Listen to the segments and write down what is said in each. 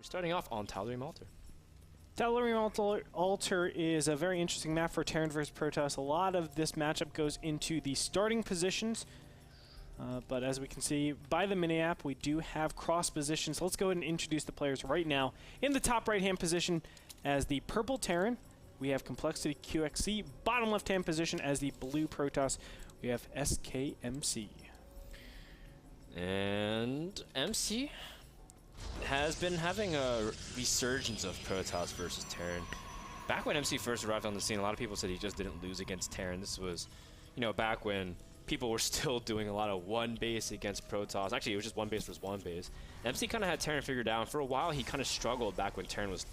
starting off on Tal'Darim Altar. Tal'Darim Altar is a very interesting map for Terran versus Protoss. A lot of this matchup goes into the starting positions, but as we can see by the mini-app, we do have cross positions. Let's go ahead and introduce the players right now. In the top right-hand position as the purple Terran, we have Complexity QXC. Bottom left-hand position as the blue Protoss, we have SKMC. And MC has been having a resurgence of Protoss versus Terran. Back when MC first arrived on the scene, a lot of people said he just didn't lose against Terran. This was, you know, back when people were still doing a lot of one base against Protoss. Actually, it was just one base versus one base. MC kind of had Terran figured out. For a while, he kind of struggled back when Terran was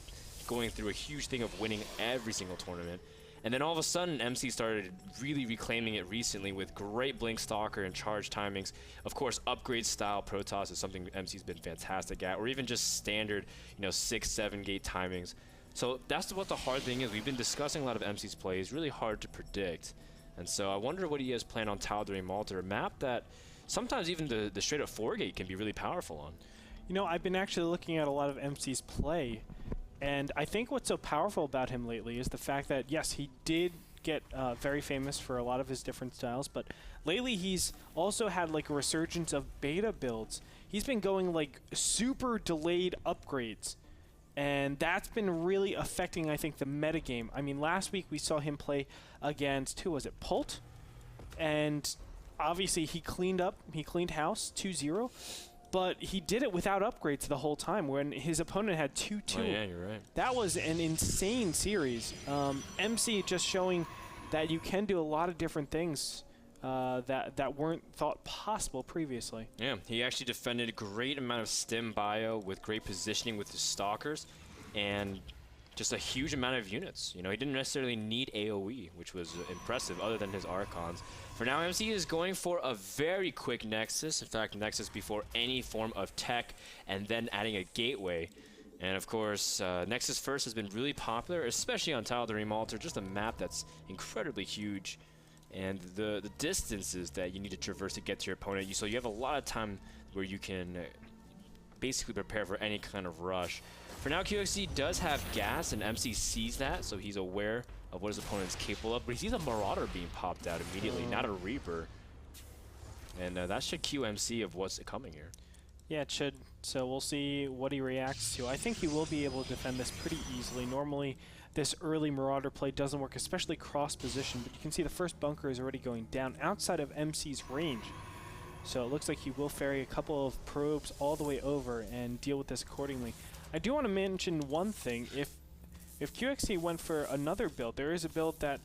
going through a huge thing of winning every single tournament. And then all of a sudden, MC started really reclaiming it recently with great Blink Stalker and charge timings. Of course, upgrade style Protoss is something MC's been fantastic at, or even just standard, you know, 6-7 gate timings. So that's what the hard thing is. We've been discussing a lot of MC's plays, really hard to predict. And so I wonder what he has planned on Tal'Darim Altar, a map that sometimes even the straight up 4 gate can be really powerful on. You know, I've been actually looking at a lot of MC's play, and I think what's so powerful about him lately is the fact that, yes, he did get very famous for a lot of his different styles, but lately he's also had like a resurgence of beta builds. He's been going like super delayed upgrades, and that's been really affecting, I think, the metagame. I mean, last week we saw him play against, who was it, Pult? And obviously he cleaned up, he cleaned house 2-0. But he did it without upgrades the whole time when his opponent had 2-2. Oh, yeah, you're right. That was an insane series. MC just showing that you can do a lot of different things that weren't thought possible previously. Yeah, he actually defended a great amount of stim bio with great positioning with his stalkers and just a huge amount of units. You know, he didn't necessarily need AoE, which was impressive other than his Archons. For now, MC is going for a very quick Nexus. In fact, Nexus before any form of tech, and then adding a gateway. And of course, Nexus First has been really popular, especially on Tal'Darim Altar, just a map that's incredibly huge. And the distances that you need to traverse to get to your opponent, so you have a lot of time where you can basically prepare for any kind of rush. For now, QXC does have gas, and MC sees that, so he's aware of what his opponent's capable of. But he sees a Marauder being popped out immediately, not a Reaper. And that should cue MC of what's coming here. Yeah, it should. So we'll see what he reacts to. I think he will be able to defend this pretty easily. Normally, this early Marauder play doesn't work, especially cross-position. But you can see the first bunker is already going down outside of MC's range. So it looks like he will ferry a couple of probes all the way over and deal with this accordingly. I do want to mention one thing. If QXC went for another build, there is a build that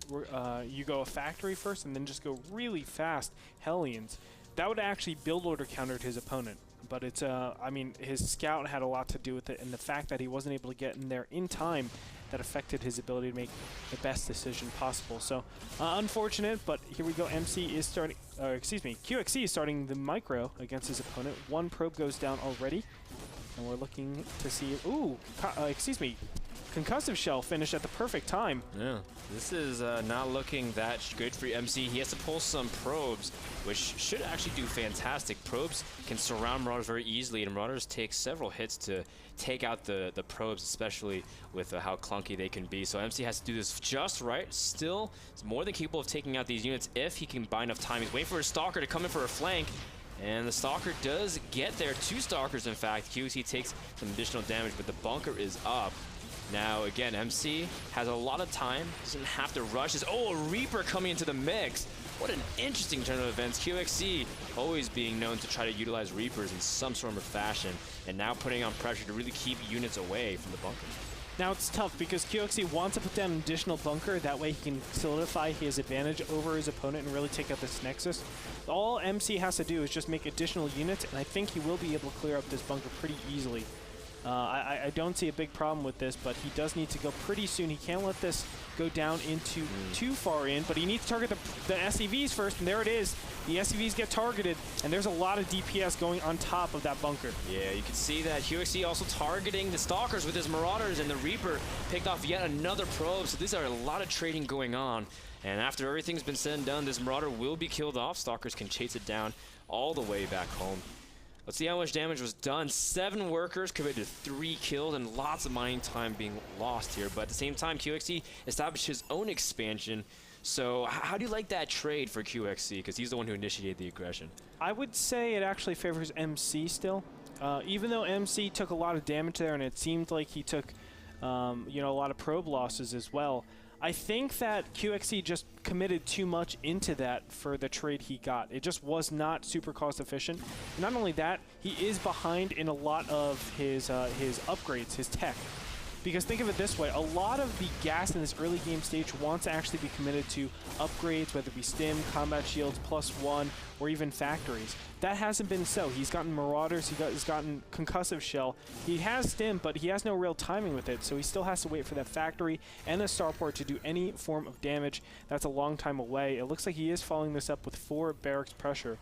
you go a factory first and then just go really fast Hellions. That would actually build order countered his opponent. But it's, I mean, his scout had a lot to do with it, and the fact that he wasn't able to get in there in time, that affected his ability to make the best decision possible. So, unfortunate, but here we go. MC is starting, QXC is starting the micro against his opponent. One probe goes down already, and we're looking to see, Concussive Shell finished at the perfect time. Yeah, this is not looking that good for MC. He has to pull some probes, which should actually do fantastic. Probes can surround Marauders very easily, and Marauders take several hits to take out the probes, especially with how clunky they can be. So MC has to do this just right. Still, is more than capable of taking out these units if he can buy enough time. He's waiting for his Stalker to come in for a flank. And the Stalker does get there. 2 Stalkers, in fact. QXC takes some additional damage, but the bunker is up. Now, again, MC has a lot of time, doesn't have to rush. Oh, a Reaper coming into the mix. What an interesting turn of events. QXC always being known to try to utilize Reapers in some sort of fashion, and now putting on pressure to really keep units away from the bunker. Now it's tough because QXC wants to put down an additional bunker. That way he can solidify his advantage over his opponent and really take out this Nexus. All MC has to do is just make additional units, and I think he will be able to clear up this bunker pretty easily. I don't see a big problem with this, but he does need to go pretty soon. He can't let this go down into too far in, but he needs to target the SCVs first, and there it is. The SCVs get targeted, and there's a lot of DPS going on top of that bunker. Yeah, you can see that QXC also targeting the Stalkers with his Marauders, and the Reaper picked off yet another probe, so these are a lot of trading going on. And after everything's been said and done, this Marauder will be killed off. Stalkers can chase it down all the way back home. Let's see how much damage was done. 7 workers committed to 3 kills and lots of mining time being lost here. But at the same time, QXC established his own expansion. So how do you like that trade for QXC? Because he's the one who initiated the aggression. I would say it actually favors MC still. Even though MC took a lot of damage there, and it seemed like he took you know, a lot of probe losses as well, I think that QXC just committed too much into that for the trade he got. It just was not super cost efficient. Not only that, he is behind in a lot of his upgrades, his tech. Because think of it this way, a lot of the gas in this early game stage wants to actually be committed to upgrades, whether it be stim, combat shields, +1, or even factories. That hasn't been so. He's gotten Marauders, he's gotten Concussive Shell. He has stim, but he has no real timing with it, so he still has to wait for that factory and a starport to do any form of damage. That's a long time away. It looks like he is following this up with 4 barracks pressure.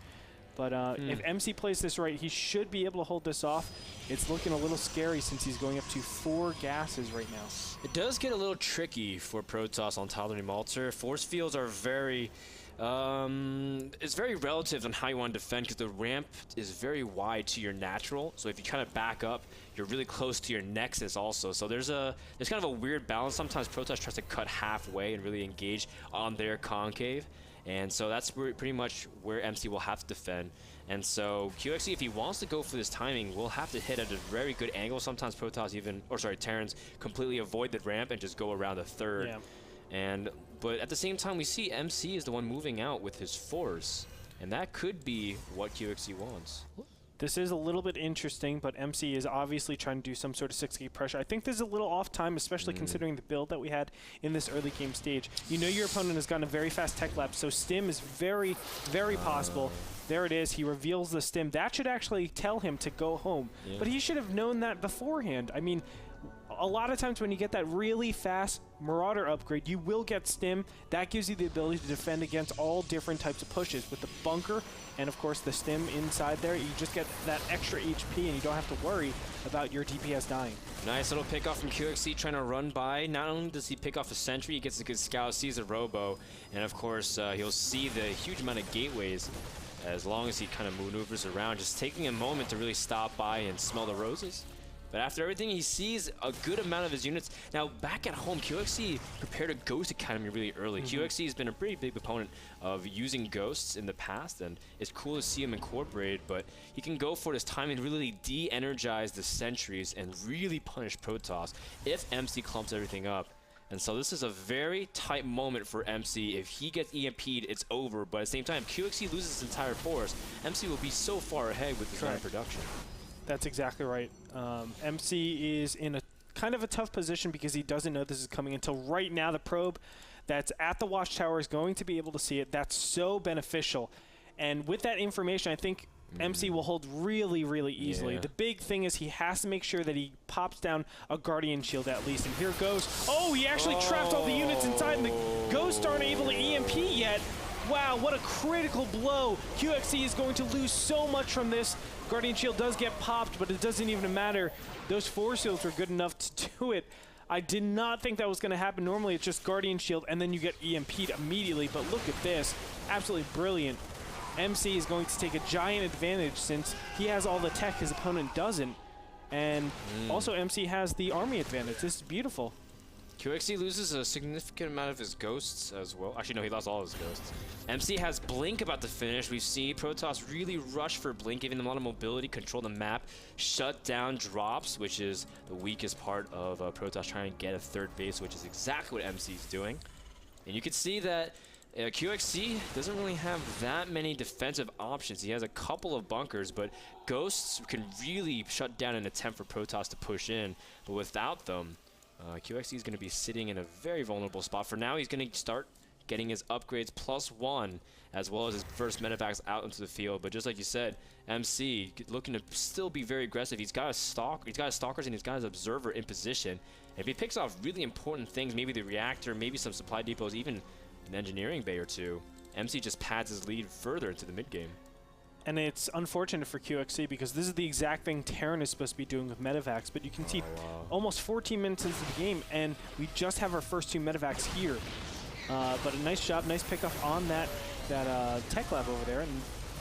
But if MC plays this right, he should be able to hold this off. It's looking a little scary since he's going up to 4 gases right now. It does get a little tricky for Protoss on Talon Malter. Force fields are very... it's very relative on how you want to defend because the ramp is very wide to your natural. So if you kind of back up, you're really close to your nexus also. So there's kind of a weird balance. Sometimes Protoss tries to cut halfway and really engage on their concave. And so that's pretty much where MC will have to defend. And so QXC, if he wants to go for this timing, will have to hit at a very good angle. Sometimes Protoss even, or sorry, Terrans completely avoid the ramp and just go around the third. Yeah. But at the same time, we see MC is the one moving out with his force. And that could be what QXC wants. This is a little bit interesting, but MC is obviously trying to do some sort of 6-gate pressure. I think this is a little off time, especially considering the build that we had in this early game stage. You know your opponent has gotten a very fast tech lab, so stim is very, very possible. There it is. He reveals the stim. That should actually tell him to go home. Yeah. But he should have known that beforehand. I mean, a lot of times when you get that really fast Marauder upgrade, you will get stim. That gives you the ability to defend against all different types of pushes. With the bunker and, of course, the stim inside there, you just get that extra HP and you don't have to worry about your DPS dying. Nice little pick off from QXC trying to run by. Not only does he pick off a sentry, he gets a good scout, sees a robo, and, of course, he'll see the huge amount of gateways as long as he kind of maneuvers around, just taking a moment to really stop by and smell the roses. But after everything, he sees a good amount of his units. Now, back at home, QXC prepared a Ghost Academy really early. QXC has been a pretty big proponent of using Ghosts in the past, and it's cool to see him incorporated, but he can go for this time and really de-energize the sentries and really punish Protoss if MC clumps everything up. And so this is a very tight moment for MC. If he gets EMP'd, it's over. But at the same time, QXC loses his entire force. MC will be so far ahead with design production. That's exactly right. MC is in a kind of a tough position because he doesn't know this is coming until right now. The probe that's at the watchtower is going to be able to see it. That's so beneficial. And with that information, I think MC will hold really, really easily. The big thing is he has to make sure that he pops down a Guardian Shield at least. And here goes. Oh, he actually trapped all the units inside, and the Ghosts aren't able to EMP yet. Wow, what a critical blow. QXC is going to lose so much from this. Guardian Shield does get popped, but it doesn't even matter. Those force shields were good enough to do it. I did not think that was going to happen. Normally, it's just Guardian Shield, and then you get EMP'd immediately. But look at this. Absolutely brilliant. MC is going to take a giant advantage since he has all the tech his opponent doesn't. And also, MC has the army advantage. This is beautiful. QXC loses a significant amount of his ghosts as well. Actually, no, he lost all his ghosts. MC has Blink about to finish. We see Protoss really rush for Blink, giving them a lot of mobility, control the map, shut down drops, which is the weakest part of Protoss trying to get a third base, which is exactly what MC is doing. And you can see that QXC doesn't really have that many defensive options. He has a couple of bunkers, but Ghosts can really shut down an attempt for Protoss to push in. But without them, QXC is going to be sitting in a very vulnerable spot. For now, he's going to start getting his upgrades +1, as well as his first medevacs out into the field. But just like you said, MC looking to still be very aggressive. He's got a stalk, he's got a stalkers, and he's got his observer in position. And if he picks off really important things, maybe the reactor, maybe some supply depots, even an engineering bay or two, MC just pads his lead further into the mid game. And it's unfortunate for QXC because this is the exact thing Terran is supposed to be doing with medevacs, but you can see almost 14 minutes into the game, and we just have our first 2 medevacs here. But a nice job, nice pickup on that tech lab over there, and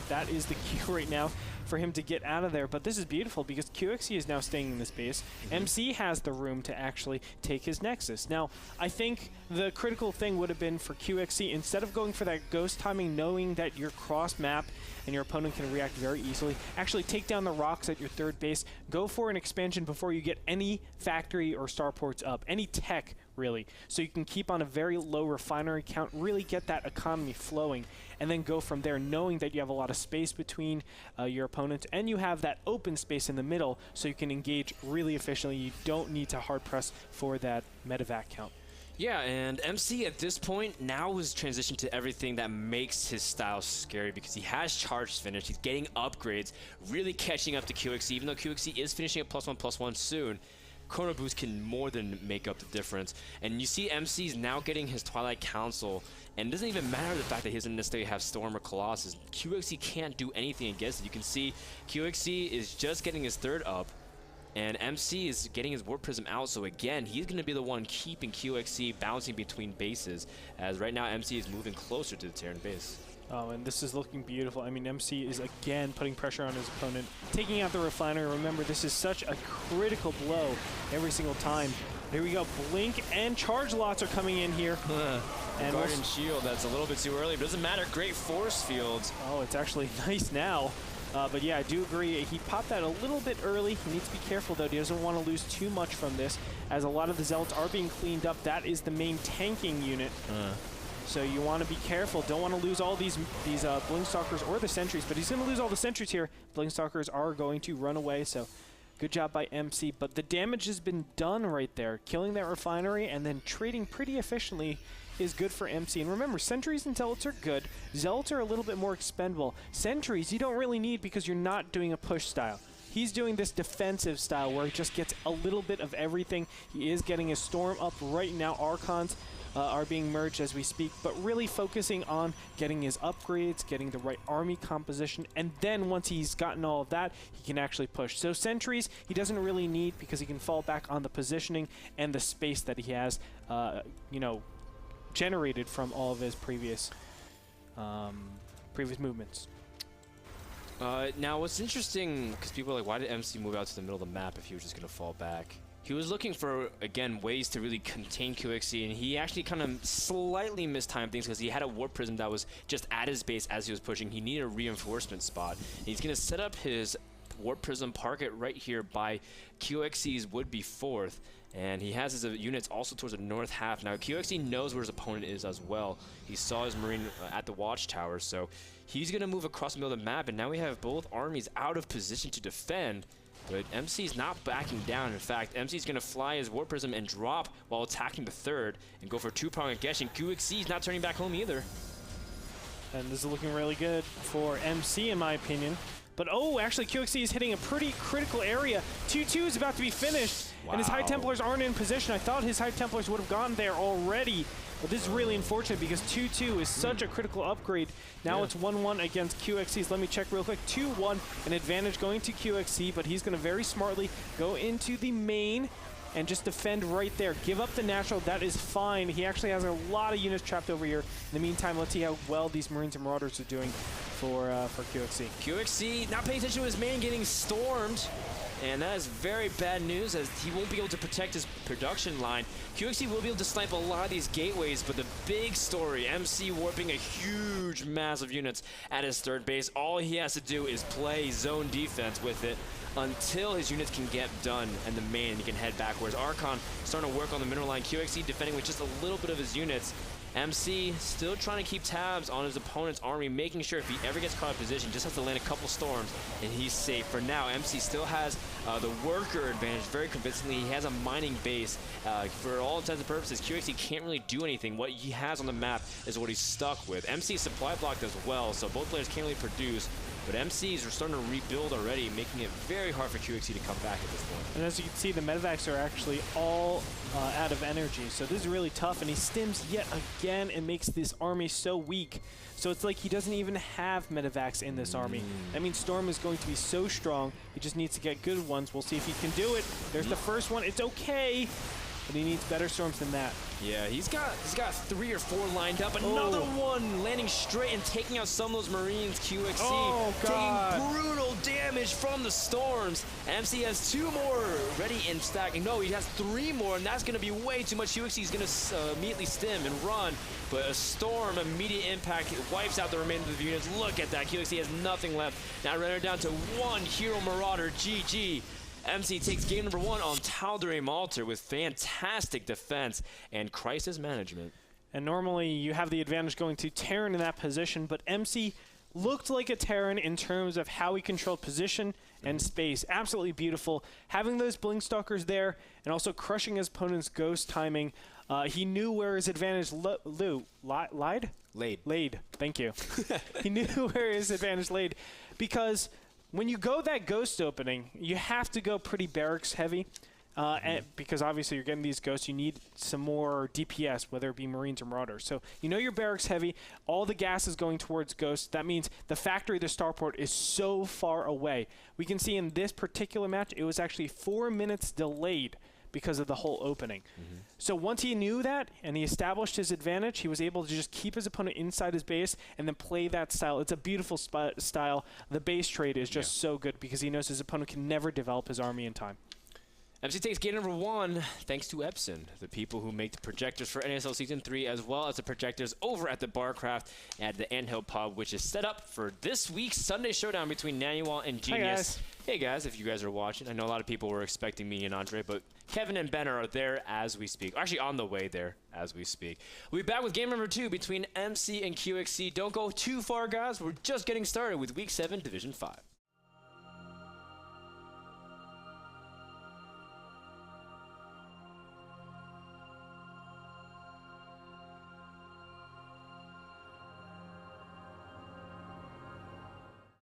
That is the key right now for him to get out of there. But this is beautiful because QXE is now staying in this base. MC has the room to actually take his Nexus. Now, I think the critical thing would have been for QXE, instead of going for that ghost timing, knowing that you're cross-map and your opponent can react very easily, actually take down the rocks at your third base, go for an expansion before you get any factory or starports up, any tech, really, so you can keep on a very low refinery count, really get that economy flowing, and then go from there, knowing that you have a lot of space between your opponents, and you have that open space in the middle, so you can engage really efficiently. You don't need to hard press for that medevac count. Yeah, and MC at this point now has transitioned to everything that makes his style scary, because he has charge finish, he's getting upgrades, really catching up to QXE, even though QXE is finishing at +1/+1 soon. Chrono Boost can more than make up the difference. And you see MC's now getting his Twilight Council, and it doesn't even matter the fact that he doesn't necessarily have Storm or Colossus. QXE can't do anything against it. You can see QXE is just getting his third up, and MC is getting his Warp Prism out, so again, he's going to be the one keeping QXE bouncing between bases, as right now MC is moving closer to the Terran base. Oh, and this is looking beautiful. I mean, MC is again putting pressure on his opponent, taking out the refinery. Remember, this is such a critical blow every single time. Here we go. Blink and charge lots are coming in here. And Guardian Shield, that's a little bit too early, but doesn't matter. Great force fields. Oh, it's actually nice now. But yeah, I do agree. He popped that a little bit early. He needs to be careful, though. He doesn't want to lose too much from this, as a lot of the Zealots are being cleaned up. That is the main tanking unit. So you want to be careful. Don't want to lose all these Blinkstalkers or the Sentries, but he's going to lose all the Sentries here. Blinkstalkers are going to run away, so good job by MC. But the damage has been done right there. Killing that refinery and then trading pretty efficiently is good for MC. And remember, Sentries and Zealots are good. Zealots are a little bit more expendable. Sentries you don't really need because you're not doing a push style. He's doing this defensive style where he just gets a little bit of everything. He is getting his Storm up right now. Archons are being merged as we speak, but really focusing on getting his upgrades, getting the right army composition, and then once he's gotten all of that, he can actually push. So Sentries, he doesn't really need because he can fall back on the positioning and the space that he has, you know, generated from all of his previous movements. Now, what's interesting, because people are like, why did MC move out to the middle of the map if he was just going to fall back? He was looking for, again, ways to really contain QXE, and he actually kind of slightly mistimed things because he had a Warp Prism that was just at his base as he was pushing. He needed a reinforcement spot. And he's going to set up his Warp Prism target right here by QXE's would-be 4th, and he has his units also towards the north half. Now, QXE knows where his opponent is as well. He saw his Marine at the Watchtower, so he's going to move across the middle of the map, and now we have both armies out of position to defend. But MC's not backing down. In fact, MC's going to fly his Warp Prism and drop while attacking the third and go for two-prong aggression. QXE's not turning back home either. And this is looking really good for MC, in my opinion. But, oh, actually, QXE is hitting a pretty critical area. 2-2 is about to be finished, and his High Templars aren't in position. I thought his High Templars would have gone there already. But this is really unfortunate because 2-2 is such a critical upgrade. Now it's 1-1 against QXE's. Let me check real quick. 2-1, an advantage going to QXE, but he's going to very smartly go into the main and just defend right there. Give up the natural. That is fine. He actually has a lot of units trapped over here. In the meantime, let's see how well these Marines and Marauders are doing for QXE. QXE not paying attention to his main, getting stormed. And that is very bad news, as he won't be able to protect his production line. QXE will be able to snipe a lot of these gateways, but the big story, MC warping a huge mass of units at his third base. All he has to do is play zone defense with it until his units can get done and the main, and he can head back. Whereas Archon starting to work on the middle line. QXE defending with just a little bit of his units. MC still trying to keep tabs on his opponent's army, making sure if he ever gets caught in position, just has to land a couple storms and he's safe. For now, MC still has the worker advantage very convincingly. He has a mining base. For all intents and purposes, QXE can't really do anything. What he has on the map is what he's stuck with. MC supply blocked as well, so both players can't really produce. But MCs are starting to rebuild already, making it very hard for QXE to come back at this point. And as you can see, the medevacs are actually all out of energy. So this is really tough, and he stims yet again and makes this army so weak. So it's like he doesn't even have medevacs in this army. That means Storm is going to be so strong. He just needs to get good ones. We'll see if he can do it. There's the first one. It's okay. but he needs better storms than that. Yeah, he's got 3 or 4 lined up. Another one landing straight and taking out some of those Marines. QXC taking brutal damage from the storms. MC has 2 more ready and stacking. No, he has 3 more, and that's going to be way too much. QXC is going to immediately stim and run, but a storm, immediate impact, wipes out the remainder of the units. Look at that. QXC has nothing left. Now running down to 1 Hero Marauder. GG. MC takes game number 1 on Tal'Darim Malter with fantastic defense and crisis management. And normally you have the advantage going to Terran in that position, but MC looked like a Terran in terms of how he controlled position and space. Absolutely beautiful. Having those Blink Stalkers there and also crushing his opponent's ghost timing. He knew where his advantage laid. Thank you. He knew where his advantage laid, because when you go that ghost opening, you have to go pretty barracks heavy, and because obviously you're getting these ghosts, you need some more DPS, whether it be Marines or Marauders. So you know you're barracks heavy, all the gas is going towards ghosts. That means the factory, the starport, is so far away. We can see in this particular match, it was actually 4 minutes delayed because of the whole opening. So once he knew that and he established his advantage, he was able to just keep his opponent inside his base and then play that style. It's a beautiful style. The base trade is just so good because he knows his opponent can never develop his army in time. MC takes game number 1 thanks to Epson, the people who make the projectors for NASL Season 3, as well as the projectors over at the Barcraft at the Anthill Pub, which is set up for this week's Sunday showdown between Nanual and Genius. Hey guys, if you guys are watching, I know a lot of people were expecting me and Andre, but Kevin and Ben are there as we speak. Actually, on the way there as we speak. We'll be back with game number 2 between MC and QXC. Don't go too far, guys. We're just getting started with Week 7, Division 5.